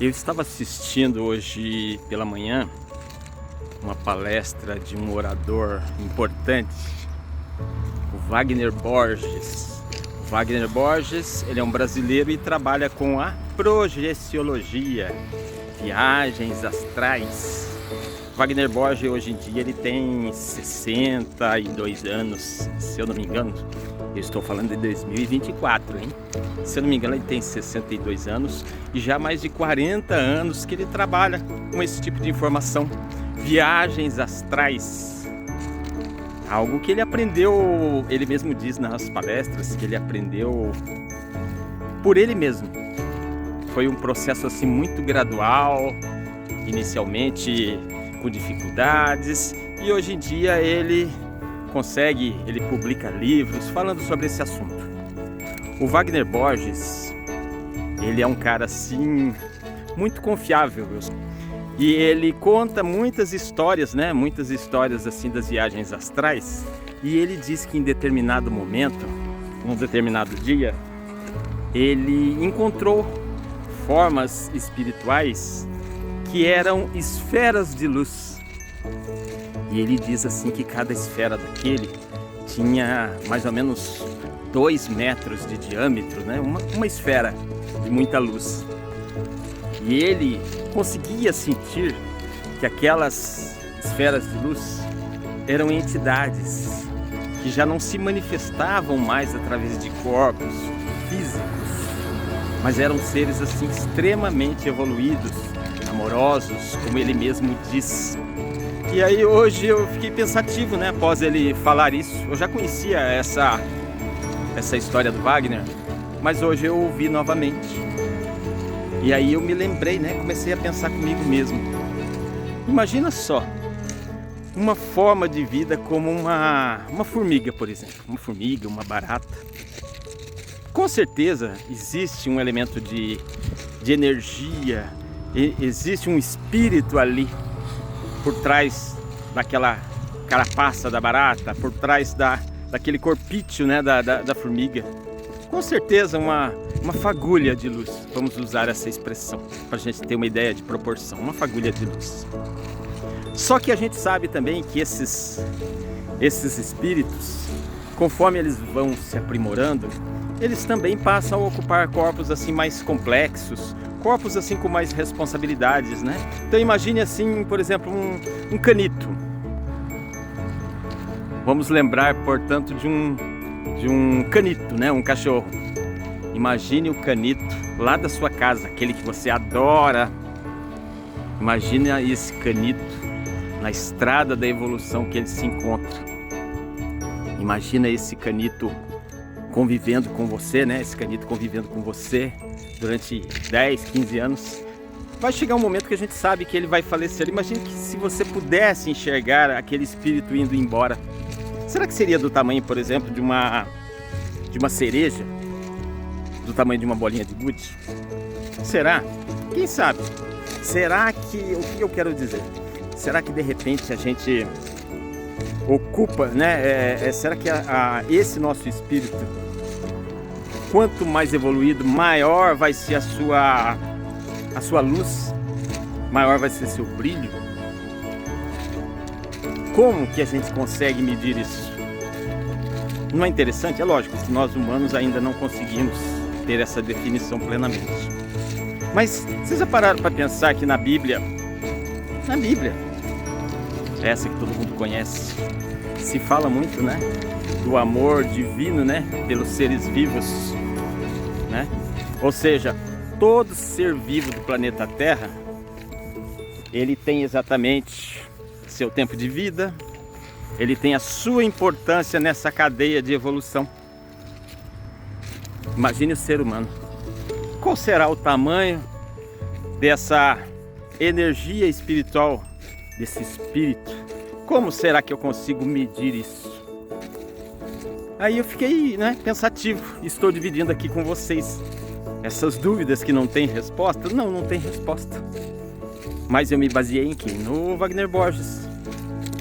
Eu estava assistindo hoje pela manhã uma palestra de um orador importante, o Wagner Borges. O Wagner Borges, ele é um brasileiro e trabalha com a projeciologia, viagens astrais. Wagner Borges hoje em dia ele tem 62 anos, se eu não me engano. Eu estou falando de 2024, hein? Se eu não me engano, ele tem 62 anos e já há mais de 40 anos que ele trabalha com esse tipo de informação. Viagens astrais. Algo que ele aprendeu, ele mesmo diz nas palestras, que ele aprendeu por ele mesmo. Foi um processo assim muito gradual, inicialmente com dificuldades, e hoje em dia ele publica livros falando sobre esse assunto. O Wagner Borges, ele é um cara assim muito confiável, e ele conta muitas histórias, né? Muitas histórias assim das viagens astrais, e ele diz que em determinado momento, num determinado dia, ele encontrou formas espirituais que eram esferas de luz. E ele diz assim que cada esfera daquele tinha mais ou menos 2 metros de diâmetro, né? Uma esfera de muita luz. E ele conseguia sentir que aquelas esferas de luz eram entidades que já não se manifestavam mais através de corpos físicos, mas eram seres assim extremamente evoluídos, amorosos, como ele mesmo diz. E aí hoje eu fiquei pensativo, né, após ele falar isso. Eu já conhecia essa história do Wagner, mas hoje eu ouvi novamente. E aí eu me lembrei, né, comecei a pensar comigo mesmo. Imagina só, uma forma de vida como uma formiga, por exemplo. Uma formiga, uma barata. Com certeza existe um elemento de energia, existe um espírito ali, por trás daquela carapaça da barata, por trás daquele corpício, né, da formiga. Com certeza uma fagulha de luz, vamos usar essa expressão, para a gente ter uma ideia de proporção, uma fagulha de luz. Só que a gente sabe também que esses espíritos, conforme eles vão se aprimorando, eles também passam a ocupar corpos assim mais complexos, corpos assim com mais responsabilidades, né? Então imagine assim, por exemplo, um canito. Vamos lembrar, portanto, de um canito, né? Um cachorro. Imagine o canito lá da sua casa, aquele que você adora. Imagine esse canito na estrada da evolução que ele se encontra. Imagina esse canito convivendo com você, né? Esse canito convivendo com você durante 10, 15 anos. Vai chegar um momento que a gente sabe que ele vai falecer. Imagine que se você pudesse enxergar aquele espírito indo embora. Será que seria do tamanho, por exemplo, de uma cereja? Do tamanho de uma bolinha de gude? Será? Quem sabe? Será que... O que eu quero dizer? Será que de repente a gente ocupa, né? Será que esse nosso espírito, quanto mais evoluído, maior vai ser a sua luz, maior vai ser seu brilho? Como que a gente consegue medir isso? Não é interessante? É lógico que nós humanos ainda não conseguimos ter essa definição plenamente. Mas vocês já pararam para pensar que na Bíblia, essa que todo mundo conhece, se fala muito, né, do amor divino, né, pelos seres vivos, né? Ou seja, todo ser vivo do planeta Terra, ele tem exatamente seu tempo de vida, ele tem a sua importância nessa cadeia de evolução. Imagine o ser humano. Qual será o tamanho dessa energia espiritual, desse espírito? Como será que eu consigo medir isso? Aí eu fiquei, né, pensativo. Estou dividindo aqui com vocês essas dúvidas que não tem resposta. Não tem resposta. Mas eu me baseei em quem? No Wagner Borges.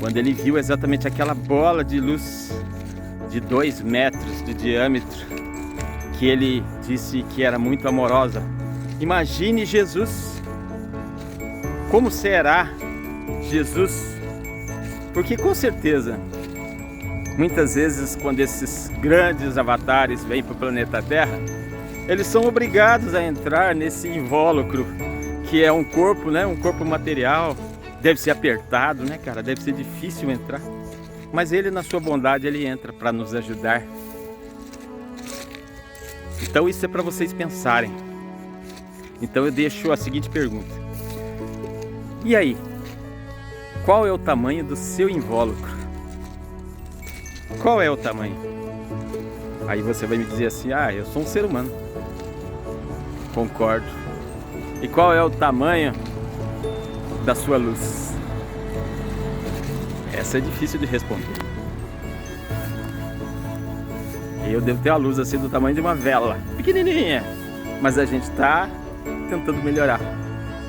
Quando ele viu exatamente aquela bola de luz de 2 metros de diâmetro, que ele disse que era muito amorosa. Imagine Jesus como será Jesus? Porque com certeza, muitas vezes quando esses grandes avatares vêm para o planeta Terra, eles são obrigados a entrar nesse invólucro que é um corpo, né? Um corpo material. Deve ser apertado, né, cara? Deve ser difícil entrar. Mas ele, na sua bondade, ele entra para nos ajudar. Então isso é para vocês pensarem. Então eu deixo a seguinte pergunta. E aí? Qual é o tamanho do seu invólucro? Qual é o tamanho? Aí você vai me dizer assim, ah, eu sou um ser humano. Concordo. E qual é o tamanho da sua luz? Essa é difícil de responder. Eu devo ter uma luz assim do tamanho de uma vela, pequenininha, mas a gente está tentando melhorar.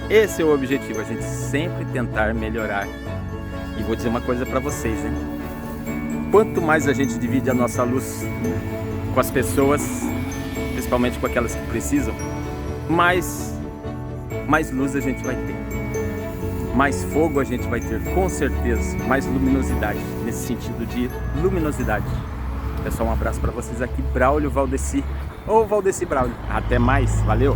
Esse é o objetivo, a gente sempre tentar melhorar. E vou dizer uma coisa para vocês, né? Quanto mais a gente divide a nossa luz com as pessoas, principalmente com aquelas que precisam, mais luz a gente vai ter. Mais fogo a gente vai ter, com certeza. Mais luminosidade, nesse sentido de luminosidade. Pessoal, um abraço para vocês aqui, Braulio Valdeci, ou Valdeci Braulio. Até mais, valeu!